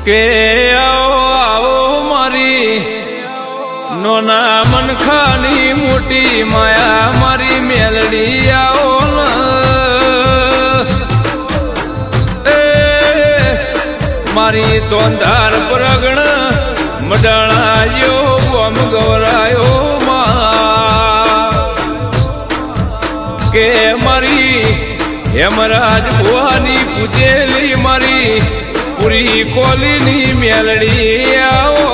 કે આવો આવો મારી નોના મનખાની મોટી માયા મારી મેલડી આવો એ મારી તોંધાર પરગણ મડાણાયો ગોમ ગવરાયો કે મારી હેમરાજ ભુવાની પૂજેલી મારી પૂરી કોલીની મેલડી આવો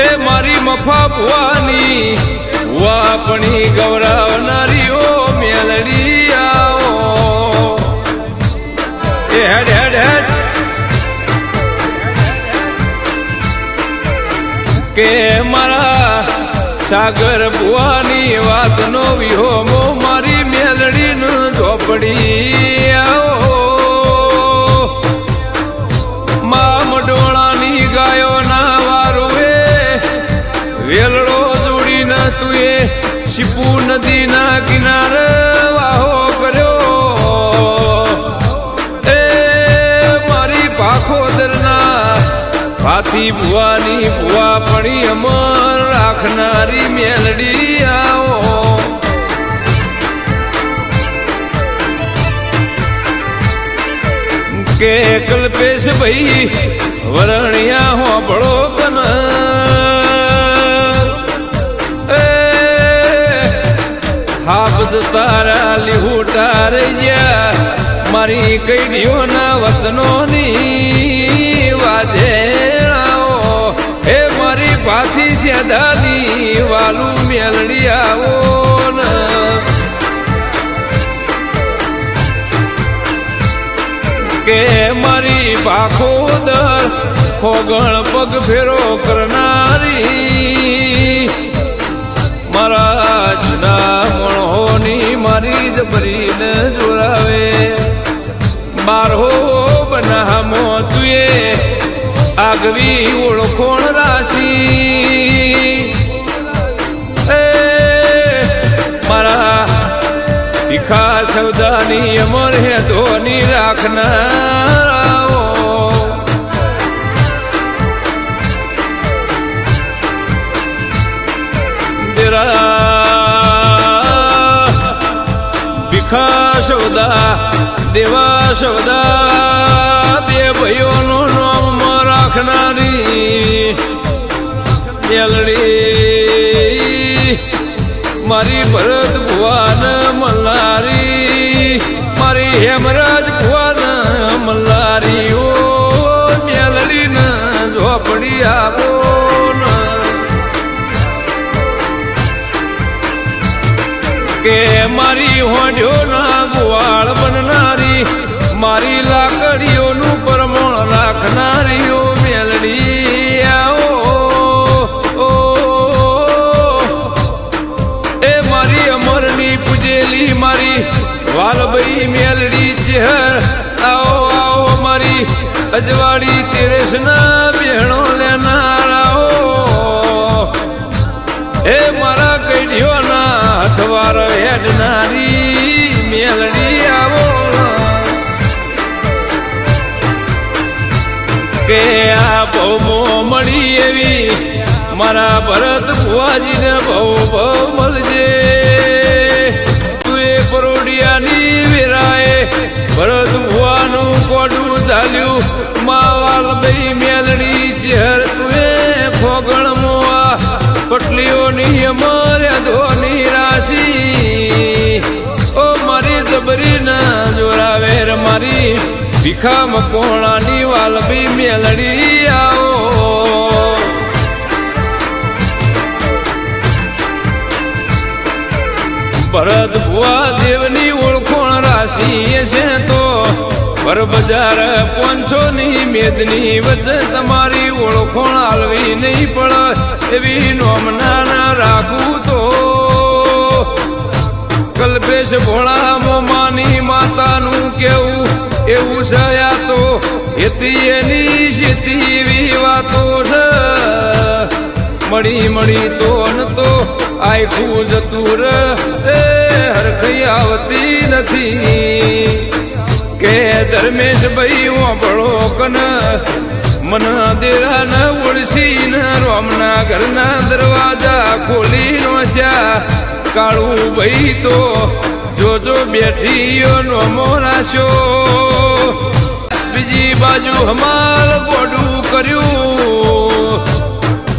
એ મારી મફા ભુવાની વાપણી ગૌરવનારીઓ મેલડી આવો એ હેડ હેડ હેડ કે મારા સાગર ભુવાની વાતનો વિહોમો મારી મેલડીનું ઝોપડી આવો મા મડોળાની ગાયોના વારુએ વેલડો જોડીને તુએ શીપુ નદીના કિનારે વાહો કર્યો એ મારી પાખોદરના ભાથી ભુવાની ભુવા પડી અમર રાખનારી મેલડી આવો કે કલ્પેશ ભાઈ વરણિયા હોબળો કન હાફત તારા લીહુટા રહ્યા મારી કઈડીઓના વચનોની વાજે એ મારી ભાથી સેદાની વાલું મેલડી આવો કે મારી ભાખોદર ખોગણ પગ ફેરો કરનારી મારા જૂના મણોની મારી જબરીને જોડાવે બારહો બનામો તુએ આગવી ઓળખોણ રાશી એ મારા ભીખા સૌદાની અમર હે ધોની રાખનારાઓ ભીખા સૌદા દેવા સૌદા બે ભાઈઓનું નામ રાખનારી મેલડી મારી ભરત ભુવાન મલ્હારી મારી હેમરાજ ભુવાન મલ્હારી ઓ મેલડી ન ઝોપડી આવો કે મારી હોંઢ્યો ના ગુવાળ બનનારી મારી લાકડીઓનું પરમણ રાખનારીઓ મેલડી આવો એ મારી અમરની પૂજેલી મારી વાલભાઈ મેલડી ચહેર આવો આવો મારી અજવાડી તેરેસના બહેણો લેનારાઓ એ મારા કઈડીઓના હથવાર હેડનારી મેલડી આવો કે આ ભવમો મળી એવી મારા ભરત ભુવાજીને ભવ ભવ મળજે તું એ પરોડિયાની વેરાએ ભરત ભુવાનું કોડું ચાલ્યું માવાલ ભાઈ મેલડી ચહેર તુએ ખોગણ મોવા પટલીઓની અમારે ધોની રાશી ઓ મારી જબરી ના જોરાવેર મારી ભીખા મકોણાની વાલબી મેલડી આવો ભરત ભુવા દેવની ઓળખોણ રાશિ છે તો પર બજાર 500 ની મેદની વચ્ચે તમારી ઓળખોણ આલવી નહીં પડે એવી નોમના ના રાખું તો કલ્પેશ ભોળા મોમાની માતાનું કેવું એવું સયા તો એથી એની સીધી એવી વાતો છે મળી મળી તો ન તો આખું જતું રે હરખી આવતી નથી. નથી કે ધર્મેશભાઈ વાપરો કન મન દેરા ન ઓળસી ન રોમના ઘરના દરવાજા ખોલી નોસ્યા કાળું ભાઈ તો જોજો બેઠીઓ નોમો રાશો બીજી બાજુ હમાલ ગોડું કર્યું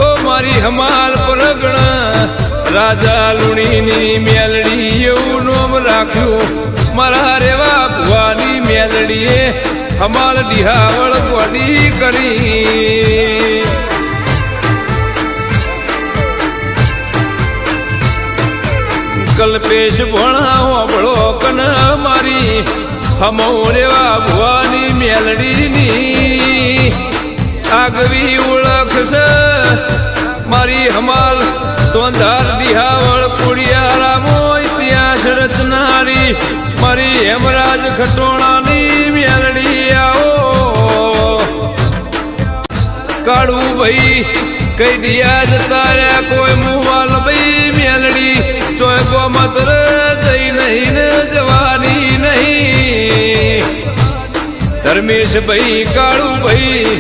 ઓ મારી હમાલ પરગણા રાજા લુણીની મેલડી એવું નોમ રાખ્યું મારા રેવા ભુવાની મેલડીએ હમાલ ડિહાવળ ગોડી કરી કલ્પેશ ભણા હોબળો કન મારી હમો રેવા ભુવાની મેલડીની આગવી ઓળખ છે મારી હમાલ તોંધાર દિહાવળ કુડિયારામો ઇતિહાસ રચનારી મારી હેમરાજ ખટોણાની મેલડી આવો કાળું ભાઈ કઈ દિયા જતા રહ્યા કોઈ મુવાલ ભાઈ મેલડી ચોય ગોમત્ર જઈ નહીં ને જવાની નહીં ધર્મેશ ભાઈ કાળું ભાઈ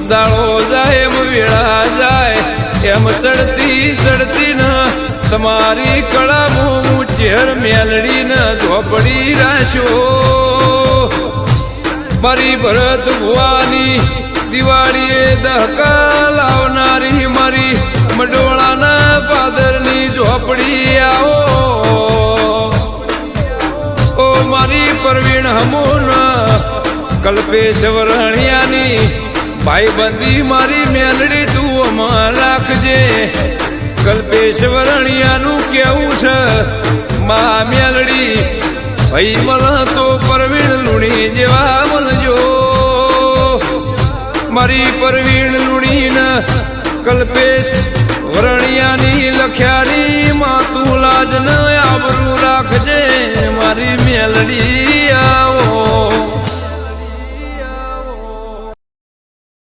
દાળો જાય એમ વેળા જાય એમ ચડતી ન તમારી કળા મું ચેર મેલડી ન ઝોપડી રાશો મારી ભરત ભુવાની દિવાળીએ દહકા લાવનારી મારી મડોળાના પાદરની ઝોપડી આવો ઓ મારી પરવીણ હમોન કલ્પેશ વરણિયાની ભાઈબંધી મારી મેલડી તું અમાર રાખજે કલ્પેશ વરણિયાનું કેવું છે મા મેલડી ભાઈ મળ તો પરવીણ લુણી જેવા મળજો મારી પરવીણ લુણીન કલ્પેશ વરણિયાની લખ્યાની માં તું લાજ ન આબરૂ રાખજે મારી મેલડી